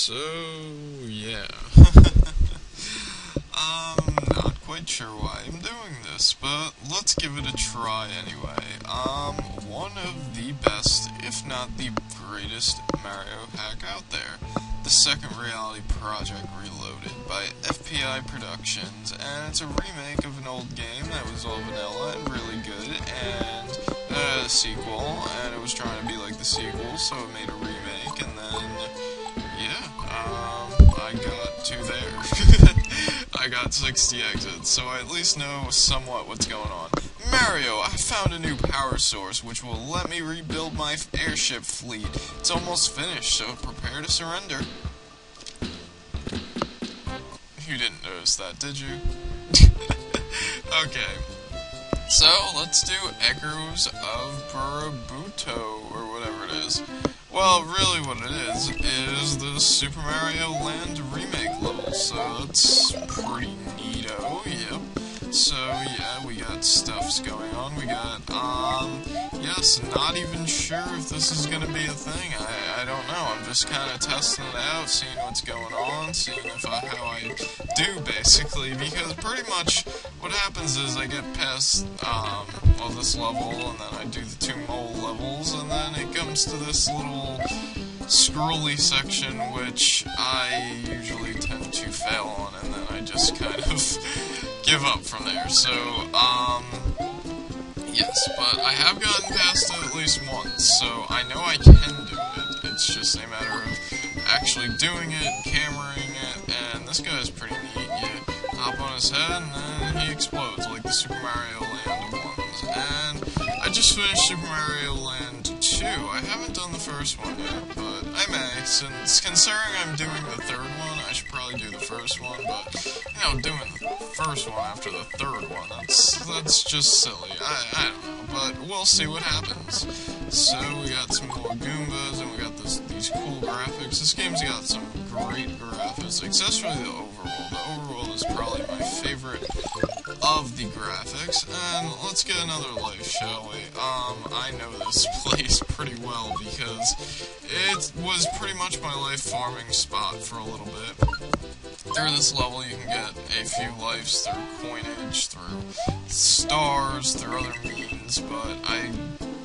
So, yeah. Not quite sure why I'm doing this, but let's give it a try anyway. One of the best, if not the greatest, Mario hack out there. The Second Reality Project Reloaded by FPI Productions, and it's a remake of an old game that was all vanilla and really good, and a sequel, and it was trying to be like the sequel, so it made a remake, and then, yeah, I got to there. I got 60 exits, so I at least know somewhat what's going on. Mario, I found a new power source which will let me rebuild my airship fleet. It's almost finished, so prepare to surrender. You didn't notice that, did you? Okay. So, let's do Echoes of Birabuto, or whatever it is. Well, really what it is the Super Mario Land remake level, so that's pretty neato, yep. So, yeah, we got stuffs going on. We got, yes, not even sure if this is gonna be a thing. I don't know. I'm just kind of testing it out, seeing what's going on, seeing if how I do, basically, because pretty much what happens is I get past, well, this level, and then I do the 2 mole levels, and then it comes to this little scrolly section, which I usually tend to fail on, and then I just kind of give up from there. So, yes, but I have gotten past it at least once, so I know I can do it. It's just a matter of actually doing it, cameraing it, and this guy's pretty neat. You hop on his head, and then he explodes, like the Super Mario Land ones. And I just finished Super Mario Land 2. I haven't done the first one yet, but I may, since considering I'm doing the third one, I should probably do the first one, but, you know, doing the first one after the third one, that's just silly. I don't know, but we'll see what happens. So, we got some more Goombas, and we got these cool graphics. This game's got some great graphics, especially the overworld. The overworld is probably my favorite of the graphics, and let's get another life, shall we? I know this place pretty well, because it was pretty much my life farming spot for a little bit. Through this level, you can get a few lives through coinage, through stars, through other means, but I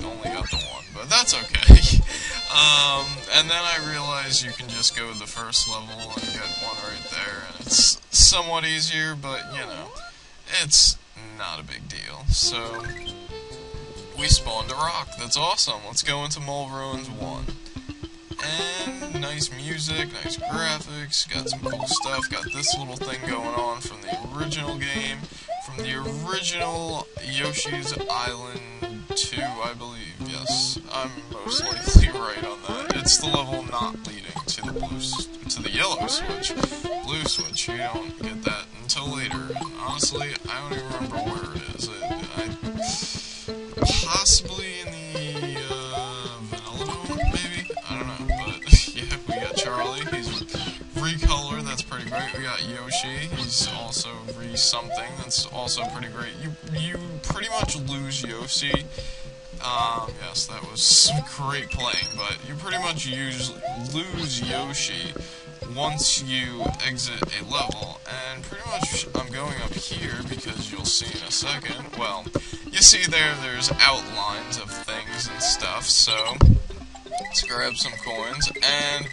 only got the one, but that's okay. And then I realized you can just go to the first level and get one right there, and it's somewhat easier, but, you know, it's not a big deal. So, we spawned a rock. That's awesome. Let's go into Mole Ruins 1. And nice music, nice graphics, got some cool stuff, got this little thing going on from the original game, from the original Yoshi's Island 2, I believe. Yes, I'm most likely right on that. It's the level not leading to the yellow switch. Blue switch, you don't get that until later. And honestly, I don't even remember where it is. Possibly in the vanilla dome, maybe? I don't know, but yeah, we got Charlie, he's recolored, that's pretty great. We got Yoshi, he's also re-something, that's also pretty great. You pretty much lose Yoshi. Yes, that was some great playing, but you pretty much lose Yoshi once you exit a level, and pretty much I'm going up here because you'll see in a second. Well, you see there's outlines of things and stuff, so let's grab some coins, and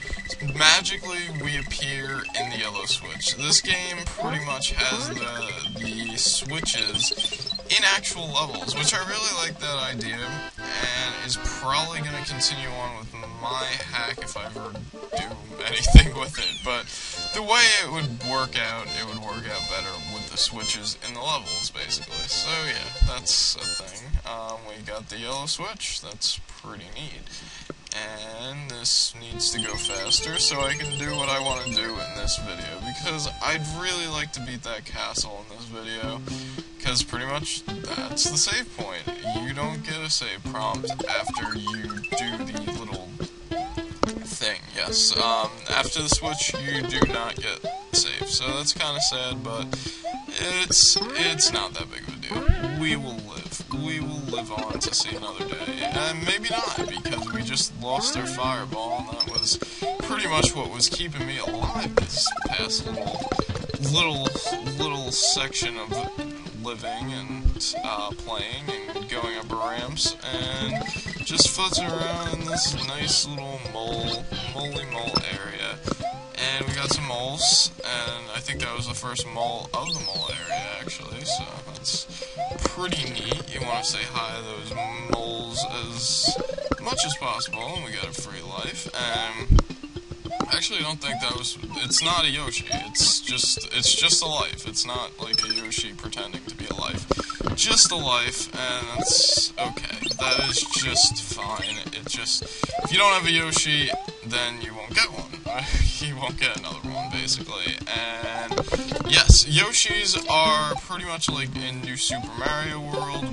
magically we appear in the yellow switch. This game pretty much has the switches in actual levels, which I really like that idea, and is probably going to continue on with my hack if I ever do anything with it, but the way it would work out better with the switches in the levels, basically. So yeah, that's a thing. We got the yellow switch, that's pretty neat. And this needs to go faster so I can do what I want to do in this video, because I'd really like to beat that castle in this video, because pretty much that's the save point. You don't get a save prompt after you do the little thing, yes. After the switch, you do not get save, so that's kind of sad, but it's not that big of a deal. We will live on to see another day, and maybe not, because we just lost our fireball, and that was pretty pretty much what was keeping me alive this past little section of living and playing and going up ramps and just futzing around in this nice little moly mole area. And we got some moles, and I think that was the first mole of the mole area, actually, so that's pretty neat. You want to say hi to those moles as much as possible, and we got a free life, and actually I don't think that was, it's not a Yoshi, it's just a life. It's not like a Yoshi pretending to be a life. Just a life, and that's okay. That is just fine. It just, if you don't have a Yoshi, then you won't get one. You won't get another one, basically. And yes, Yoshis are pretty much like in New Super Mario World,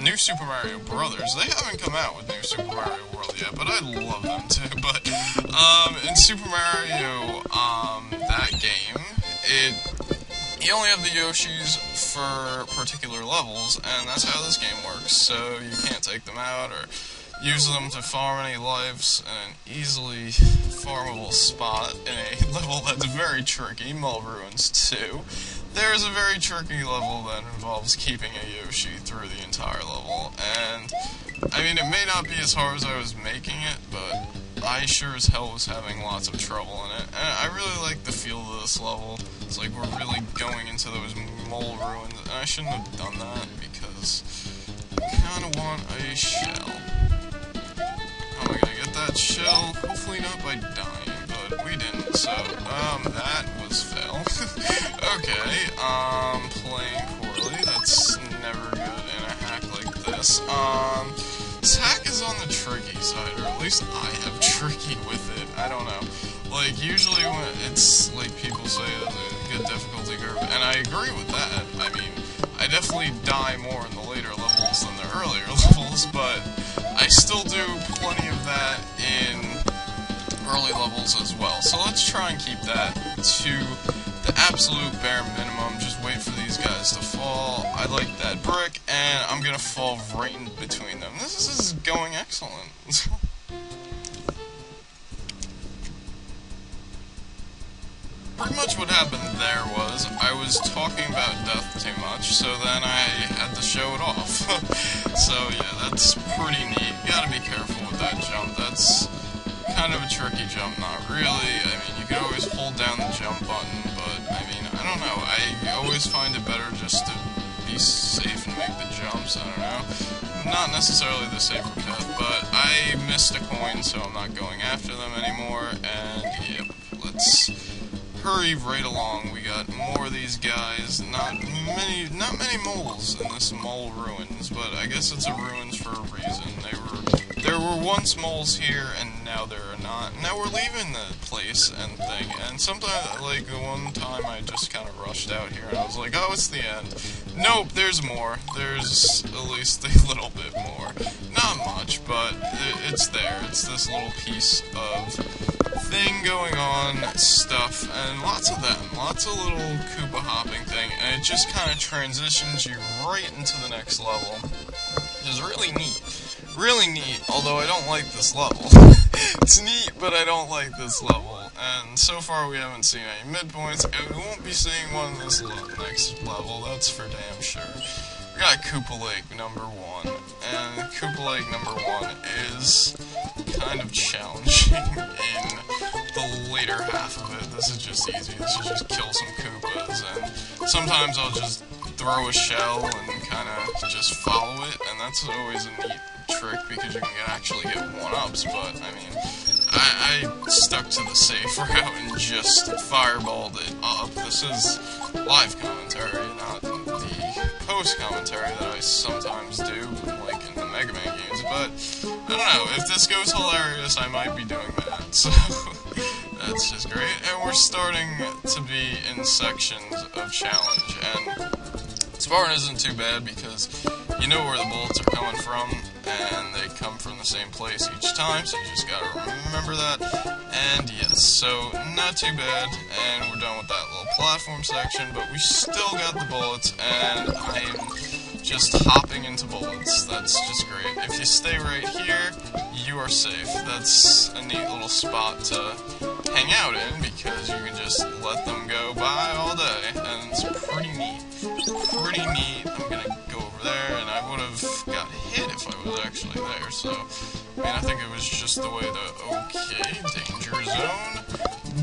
New Super Mario Brothers. They haven't come out with New Super Mario World yet, but I love them too. But in Super Mario, that game, you only have the Yoshis for particular levels, and that's how this game works. So you can't take them out or use them to farm any lives in an easily farmable spot in a level that's very tricky. Mole Ruins 2. There is a very tricky level that involves keeping a Yoshi through the entire level, and I mean, it may not be as hard as I was making it, but I sure as hell was having lots of trouble in it, and I really like the feel of this level. It's like we're really going into those mole ruins, and I shouldn't have done that because I kinda want a shell. How am I gonna get that shell? Hopefully not by dying, but we didn't, so, that was fail. Okay, playing poorly, that's never good in a hack like this. This hack is on the tricky side, or at least I have tricky with it, I don't know. Like, usually when it's, like, people say it's a good difficulty curve, and I agree with that. I mean, I definitely die more in the later levels than the earlier levels, but I still do plenty of that in early levels as well. So let's try and keep that to the absolute bare minimum. Just wait for these guys to fall. I like that brick, and I'm gonna fall right in between them. This is going excellent. Pretty much what happened there was, I was talking about death too much, so then I had to show it off. So yeah, that's pretty neat. You gotta be careful with that jump. That's kind of a tricky jump, not really. I mean, you could always hold down the jump button, but I mean, I don't know. I always find it better just to be safe and make the jumps, I don't know. Not necessarily the safer path, but I missed a coin, so I'm not going after them anymore, and yep, let's hurry right along. We got more of these guys. Not many moles in this mole ruins, but I guess it's a ruins for a reason. There were once moles here, and now there are not. Now we're leaving the place and thing, and sometimes, like, one time I just kind of rushed out here, and I was like, oh, it's the end. Nope, there's more. There's at least a little bit more. Not much, but it's there. It's this little piece of thing going on, stuff, and lots of them. Lots of little Koopa hopping thing, and it just kind of transitions you right into the next level, which is really neat. Really neat, although I don't like this level. It's neat, but I don't like this level. And so far we haven't seen any midpoints, and we won't be seeing one this next level, that's for damn sure. We got Koopa Lake number 1, and Koopa Lake number 1 is kind of challenging in the later half of it. This is just easy. This is just kill some Koopas, and sometimes I'll just throw a shell and kind of just follow it, and that's always a neat trick because you can actually get 1-ups, but I mean, I stuck to the safe route and just fireballed it up. This is live commentary, not the post-commentary that I sometimes do, like in the Mega Man games, but I don't know, if this goes hilarious, I might be doing that, so that's just great. And we're starting to be in sections of challenge, and this part isn't too bad because you know where the bullets are coming from, and they come from the same place each time, so you just gotta remember that. And yes, so not too bad, and we're done with that little platform section, but we still got the bullets, and I'm just hopping into bullets. That's just great. If you stay right here, you are safe. That's a neat little spot to hang out in, because you can just let them go by all day, and it's pretty neat. Pretty neat. I'm gonna go over there, and I would have got hit if I was actually there, so, I mean, I think it was just the way to, okay,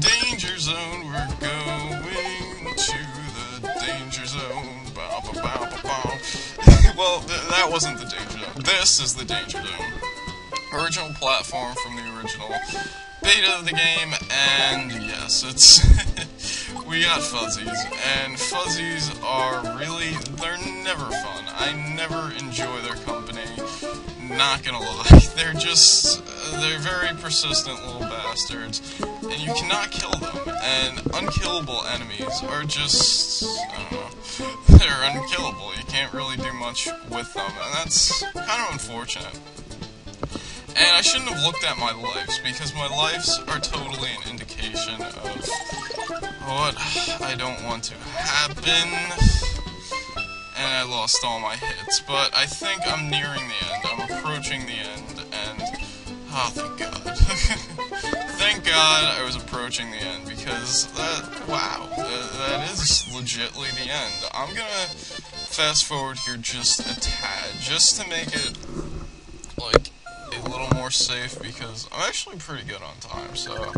danger zone, we're going to the danger zone, bow, bow, bow, bow, bow. Well, that wasn't the danger zone, this is the danger zone. Original platform from the original beta of the game, and yes, it's we got fuzzies, and fuzzies are really, they're never fun. I never enjoy their company, not gonna lie. They're very persistent little bastards, and you cannot kill them, and unkillable enemies are just, I don't know, they're unkillable. You can't really do much with them, and that's kind of unfortunate. And I shouldn't have looked at my lives, because my lives are totally an indication of what I don't want to happen. And I lost all my hits, but I think I'm nearing the end. I'm approaching the end, and oh, thank God. Thank God I was approaching the end, because that is legitly the end. I'm gonna fast forward here just a tad, just to make it, like, a little more safe, because I'm actually pretty good on time, so